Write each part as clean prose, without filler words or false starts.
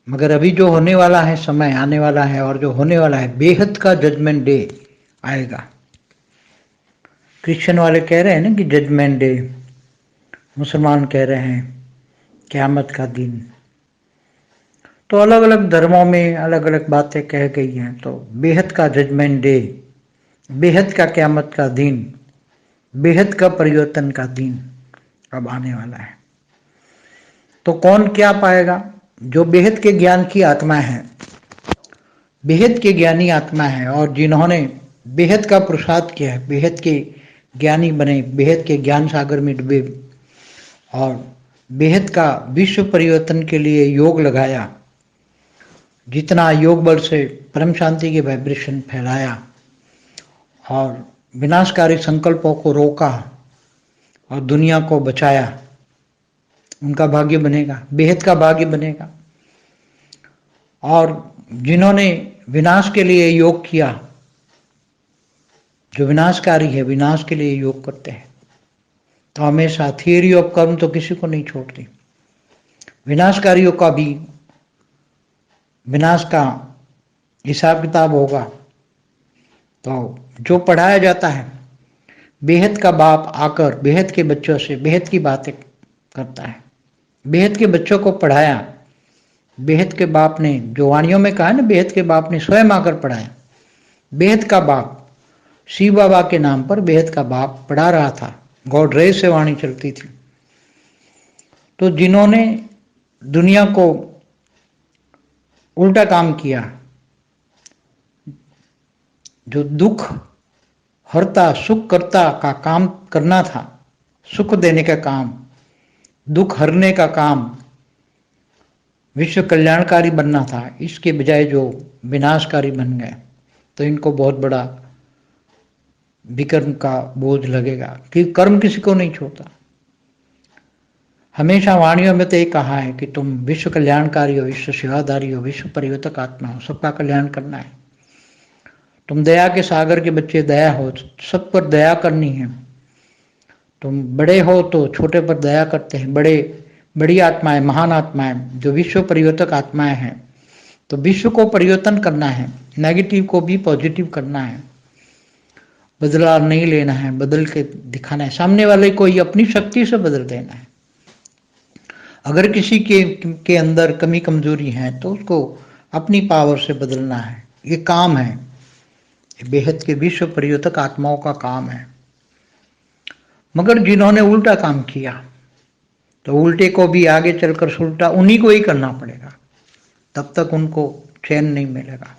मगर अभी जो होने वाला है, समय आने वाला है, और जो होने वाला है, बेहद का जजमेंट डे आएगा। क्रिश्चियन वाले कह रहे हैं ना कि जजमेंट डे, मुसलमान कह रहे हैं क़यामत का दिन। तो अलग अलग धर्मों में अलग अलग बातें कह गई हैं। तो बेहद का जजमेंट डे, बेहद का क़यामत का दिन, बेहद का परिवर्तन का दिन अब आने वाला है। तो कौन क्या पाएगा? जो बेहद के ज्ञान की आत्मा है, बेहद के ज्ञानी आत्मा है, और जिन्होंने बेहद का पुरुषार्थ किया है, बेहद के ज्ञानी बने, बेहद के ज्ञान सागर में डूबे, और बेहद का विश्व परिवर्तन के लिए योग लगाया, जितना योग बल से परम शांति के वाइब्रेशन फैलाया और विनाशकारी संकल्पों को रोका और दुनिया को बचाया, उनका भाग्य बनेगा, बेहद का भाग्य बनेगा। और जिन्होंने विनाश के लिए योग किया, जो विनाशकारी है, विनाश के लिए योग करते हैं, तो हमेशा थियरी ऑफ कर्म तो किसी को नहीं छोड़ती। विनाशकारियों का भी विनाश का हिसाब किताब होगा। तो जो पढ़ाया जाता है, बेहद का बाप आकर बेहद के बच्चों से बेहद की बातें करता है। बेहद के बच्चों को पढ़ाया, बेहद के बाप ने, जो वाणियों में कहा है ना, बेहद के बाप ने स्वयं आकर पढ़ाया। बेहद का बाप शिव बाबा के नाम पर बेहद का बाप पढ़ा रहा था, गॉड रे से वाणी चलती थी। तो जिन्होंने दुनिया को उल्टा काम किया, जो दुख हरता सुख करता का काम करना था, सुख देने का काम, दुख हरने का काम, विश्व कल्याणकारी बनना था, इसके बजाय जो विनाशकारी बन गए, तो इनको बहुत बड़ा विकर्म का बोझ लगेगा, कि कर्म किसी को नहीं छोड़ता। हमेशा वाणियों में तो ये कहा है कि तुम विश्व कल्याणकारी हो, विश्व सेवादारी हो, विश्व परिवर्तक आत्मा हो, सबका कल्याण करना है। तुम दया के सागर के बच्चे, दया हो, सब पर दया करनी है। तुम बड़े हो तो छोटे पर दया करते हैं। बड़ी आत्माएं, महान आत्माएं, जो विश्व परिवर्तक आत्माएं हैं, तो विश्व को परिवर्तन करना है, नेगेटिव को भी पॉजिटिव करना है। बदला नहीं लेना है, बदल के दिखाना है, सामने वाले को ही अपनी शक्ति से बदल देना है। अगर किसी के अंदर कमी कमजोरी है तो उसको अपनी पावर से बदलना है। ये काम है, ये बेहद के विश्व परिवर्तक आत्माओं का काम है। मगर जिन्होंने उल्टा काम किया, तो उल्टे को भी आगे चलकर उल्टा उन्हीं को ही करना पड़ेगा, तब तक उनको चैन नहीं मिलेगा।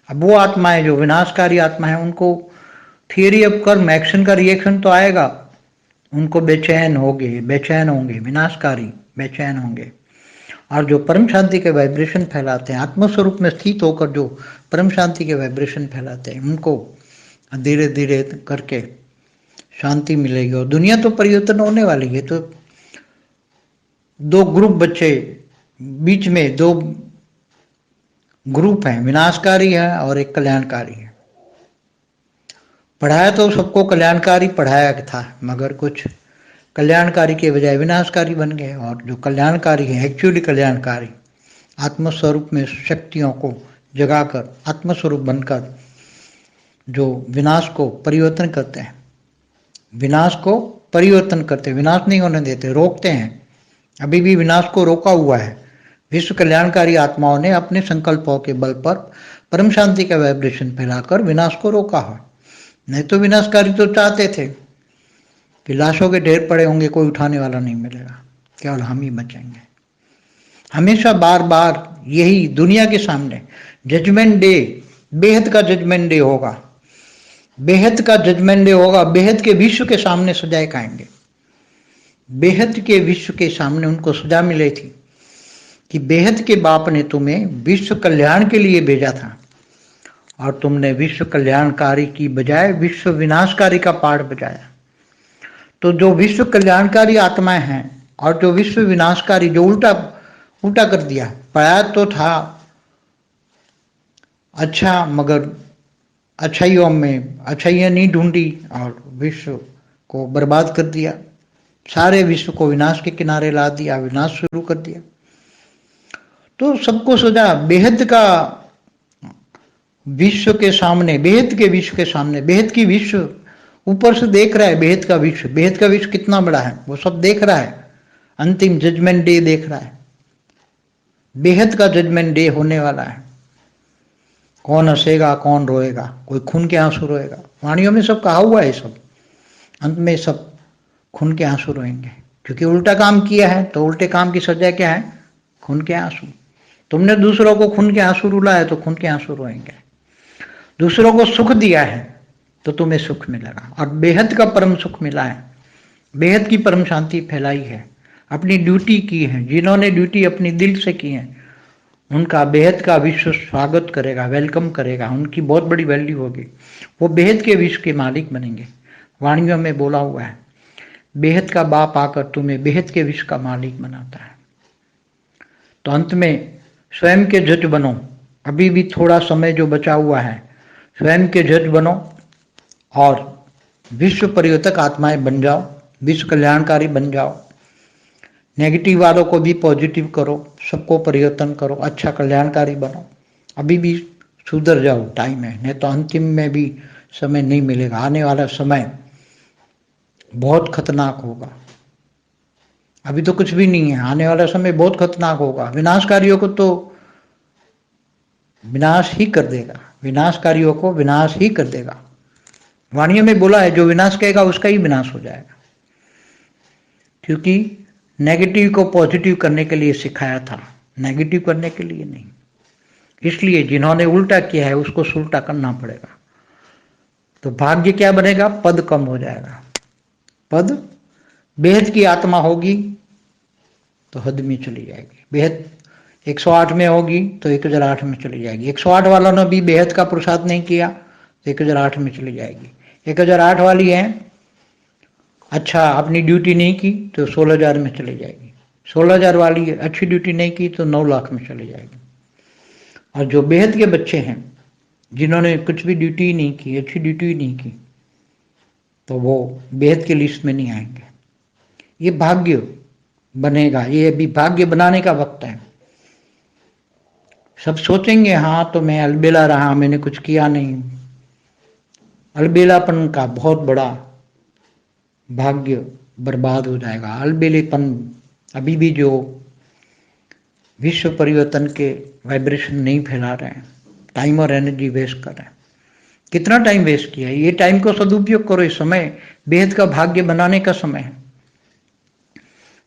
अब वो आत्माएं जो विनाशकारी आत्मा है, उनको थियरी ऑफ कर्म, एक्शन का रिएक्शन तो आएगा, उनको बेचैन होंगे, विनाशकारी बेचैन होंगे। और जो परम शांति के वाइब्रेशन फैलाते हैं, आत्मस्वरूप में स्थित होकर जो परम शांति के वाइब्रेशन फैलाते हैं, उनको धीरे धीरे करके शांति मिलेगी और दुनिया तो परिवर्तन होने वाली है। तो दो ग्रुप बच्चे, बीच में दो ग्रुप हैं, विनाशकारी है और एक कल्याणकारी है। पढ़ाया तो सबको कल्याणकारी पढ़ाया था, मगर कुछ कल्याणकारी के बजाय विनाशकारी बन गए। और जो कल्याणकारी है, एक्चुअली कल्याणकारी, आत्मस्वरूप में शक्तियों को जगाकर आत्मस्वरूप बनकर जो विनाश को परिवर्तन करते हैं, विनाश को परिवर्तन करते, विनाश नहीं होने देते, रोकते हैं। अभी भी विनाश को रोका हुआ है। विश्व कल्याणकारी आत्माओं ने अपने संकल्पों के बल पर परम शांति का वाइब्रेशन फैलाकर विनाश को रोका है। नहीं तो विनाशकारी तो चाहते थे कि लाशों के ढेर पड़े होंगे, कोई उठाने वाला नहीं मिलेगा, केवल हम ही बचेंगे। हमेशा बार बार यही दुनिया के सामने जजमेंट डे, बेहद का जजमेंट डे होगा, बेहद का जजमेंट डे होगा। बेहद के विश्व के सामने सजाए खाएंगे। बेहद के विश्व के सामने उनको सजा मिली थी कि बेहद के बाप ने तुम्हें विश्व कल्याण के लिए भेजा था और तुमने विश्व कल्याणकारी की बजाय विश्व विनाशकारी का पाठ बजाया। तो जो विश्व कल्याणकारी आत्माएं हैं और जो विश्व विनाशकारी, जो उल्टा कर दिया, पढ़ाया तो था अच्छा, मगर अच्छाइयों में अच्छाइयाँ नहीं ढूंढी और विश्व को बर्बाद कर दिया। सारे विश्व को विनाश के किनारे ला दिया, विनाश शुरू कर दिया। तो सबको सजा बेहद का विश्व के सामने, बेहद के विश्व के सामने, बेहद की विश्व ऊपर से देख रहा है, बेहद का विश्व कितना बड़ा है वो सब देख रहा है। अंतिम जजमेंट डे देख रहा है, बेहद का जजमेंट डे होने वाला है। कौन हंसेगा, कौन रोएगा, कोई खून के आंसू रोएगा। वाणियों में सब कहा हुआ है, सब अंत में सब खून के आंसू रोएंगे, क्योंकि उल्टा काम किया है। तो उल्टे काम की सजा क्या है? खून के आंसू। तुमने दूसरों को खून के आंसू रुलाया तो खून के आंसू रोएंगे। दूसरों को सुख दिया है तो तुम्हें सुख मिलेगा, और बेहद का परम सुख मिला है, बेहद की परम शांति फैलाई है। अपनी ड्यूटी की है, जिन्होंने ड्यूटी अपनी दिल से की है उनका बेहद का विश्व स्वागत करेगा, वेलकम करेगा, उनकी बहुत बड़ी वैल्यू होगी, वो बेहद के विश्व के मालिक बनेंगे। वाणियों में बोला हुआ है, बेहद का बाप आकर तुम्हें बेहद के विश्व का मालिक बनाता है। तो अंत में स्वयं के जज बनो। अभी भी थोड़ा समय जो बचा हुआ है, स्वयं के जज बनो और विश्व परिवर्तक आत्माएं बन जाओ, विश्व कल्याणकारी बन जाओ। नेगेटिव वालों को भी पॉजिटिव करो, सबको परिवर्तन करो, अच्छा कल्याणकारी बनो। अभी भी सुधर जाओ, टाइम है, नहीं तो अंतिम में भी समय नहीं मिलेगा। आने वाला समय बहुत खतरनाक होगा। अभी तो कुछ भी नहीं है, आने वाला समय बहुत खतरनाक होगा। विनाशकारियों को तो विनाश ही कर देगा, विनाशकारियों को विनाश ही कर देगा। वाणियों में बोला है, जो विनाश कहेगा उसका ही विनाश हो जाएगा, क्योंकि नेगेटिव को पॉजिटिव करने के लिए सिखाया था, नेगेटिव करने के लिए नहीं। इसलिए जिन्होंने उल्टा किया है उसको सुलटा करना पड़ेगा। तो भाग्य क्या बनेगा? पद कम हो जाएगा। पद, बेहद की आत्मा होगी तो हद में चली जाएगी। बेहद 108 में होगी तो 1008 में चली जाएगी। 108 वालों ने भी बेहद का पुरुषार्थ नहीं किया तो 1008 में चली जाएगी। 1008 वाली है, अच्छा अपनी ड्यूटी नहीं की तो 16,000 में चली जाएगी। 16,000 वाली अच्छी ड्यूटी नहीं की तो 9 लाख में चली जाएगी। और जो बेहद के बच्चे हैं, जिन्होंने कुछ भी ड्यूटी नहीं की, अच्छी ड्यूटी नहीं की, तो वो बेहद के लिस्ट में नहीं आएंगे। ये भाग्य बनेगा, ये अभी भाग्य बनाने का वक्त है। सब सोचेंगे हाँ तो मैं अलबेला रहा, मैंने कुछ किया नहीं। अलबेलापन का बहुत बड़ा भाग्य बर्बाद हो जाएगा। अलबेलेपन अभी भी जो विश्व परिवर्तन के वाइब्रेशन नहीं फैला रहे हैं, टाइम और एनर्जी वेस्ट कर रहे हैं। कितना टाइम वेस्ट किया है? ये टाइम को सदुपयोग करो। इस समय बेहद का भाग्य बनाने का समय है।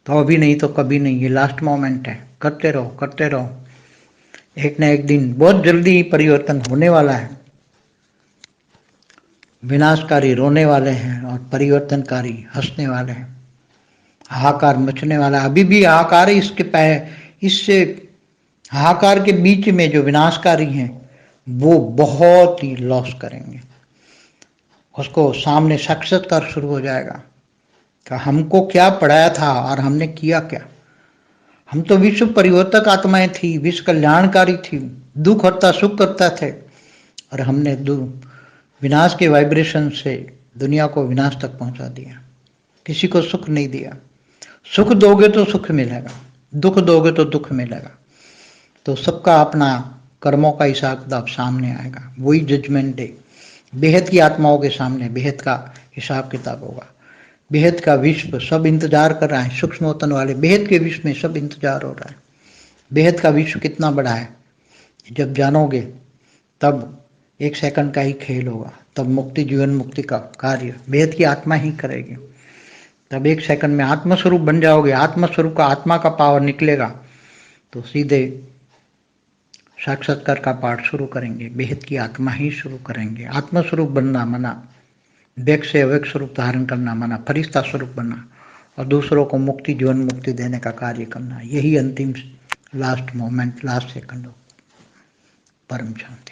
तो अभी नहीं तो कभी नहीं, ये लास्ट मोमेंट है। करते रहो, करते रहो। एक ना एक दिन बहुत जल्दी परिवर्तन होने वाला है। विनाशकारी रोने वाले हैं और परिवर्तनकारी हंसने वाले हैं। हाहाकार मचने वाला, अभी भी हाहाकार है। इससे हाहाकार के बीच में जो विनाशकारी हैं वो बहुत ही लॉस करेंगे। उसको सामने साक्षात्कार शुरू हो जाएगा कि हमको क्या पढ़ाया था और हमने किया क्या। हम तो विश्व परिवर्तक आत्माएं थी, विश्व कल्याणकारी थी, दुख हरता सुख करता थे, और हमने विनाश के वाइब्रेशन से दुनिया को विनाश तक पहुंचा दिया। किसी को सुख नहीं दिया। सुख दोगे तो सुख मिलेगा, दुख दोगे तो दुख मिलेगा। तो सबका अपना कर्मों का हिसाब किताब सामने आएगा। वही जजमेंट डे, बेहद की आत्माओं के सामने बेहद का हिसाब किताब होगा। बेहद का विश्व सब इंतजार कर रहा है। सूक्ष्मोतन वाले बेहद के विश्व में सब इंतजार हो रहा है। बेहद का विश्व कितना बड़ा है, जब जानोगे तब 1 सेकंड का ही खेल होगा। तब मुक्ति, जीवन मुक्ति का कार्य बेहद की आत्मा ही करेगी। तब 1 सेकंड में आत्मस्वरूप बन जाओगे। आत्मस्वरूप का, आत्मा का पावर निकलेगा तो सीधे साक्षात्कार का पाठ शुरू करेंगे। बेहद की आत्मा ही शुरू करेंगे। आत्मस्वरूप बनना मना, व्यक्त से अव्यक्त स्वरूप धारण करना मना, फरिश्ता स्वरूप बनना और दूसरों को मुक्ति, जीवन मुक्ति देने का कार्य करना। यही अंतिम लास्ट मोमेंट, लास्ट सेकंड हो। परम शांति।